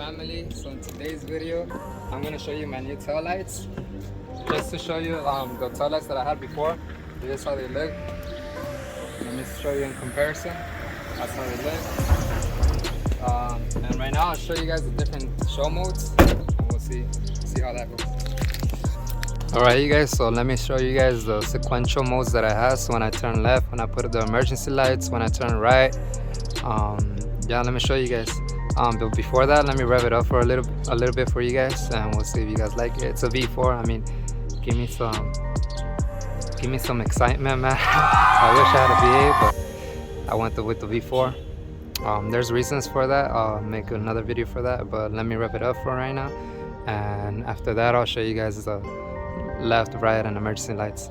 family. So in today's video, I'm gonna show you my new taillights. Just to show you the taillights that I had before. This is how they look. Let me show you in comparison. That's how they look. And right now I'll show you guys the different show modes, and we'll see how that goes. Alright, you guys, so let me show you guys the sequential modes that I have. So when I turn left, when I put the emergency lights, when I turn right, yeah, let me show you guys. But before that, let me rev it up for a little bit for you guys, and we'll see if you guys like it. It's a V4. I mean, give me some excitement, man. I wish I had a V8, but I went with the V4. There's reasons for that. I'll make another video for that, but let me rev it up for right now, and after that I'll show you guys the left, right, and emergency lights.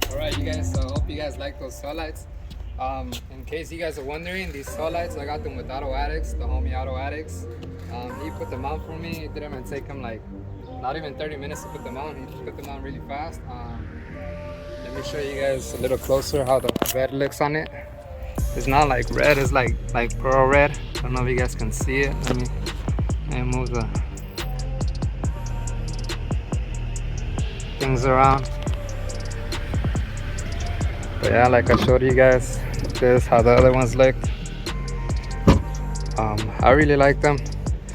Alright, you guys, so I hope you guys like those taillights. In case you guys are wondering, these taillights, I got them with Autoaddicts, the homie Autoaddicts. He put them on for me. It didn't even take him like not even 30 minutes to put them on. He put them on really fast. Let me show you guys a little closer how the red looks on it. It's not like red, it's like pearl red. I don't know if you guys can see it. Let me move the things around. But yeah, like I showed you guys, this is how the other ones looked. I really like them.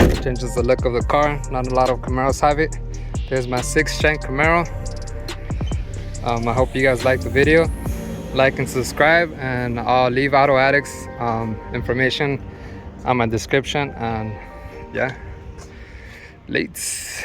It changes the look of the car. Not a lot of Camaros have it. There's my 6th Gen Camaro. I hope you guys liked the video. Like and subscribe, and I'll leave Autoaddicts information on my description. And yeah, lates.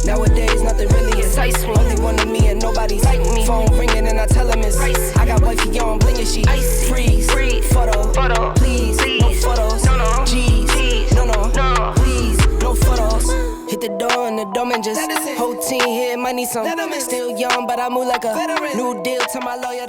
Nowadays, nothing really excites me. Only one of me and nobody's like me. Phone ringing and I tell him it's ice. I got wifey on blingin', she ice. Freeze, photo, please, no photos. No, G's, no, please, no photos. Hit the door and the dome and just whole team here might need some. Still young, but I move like a new deal to my lawyer.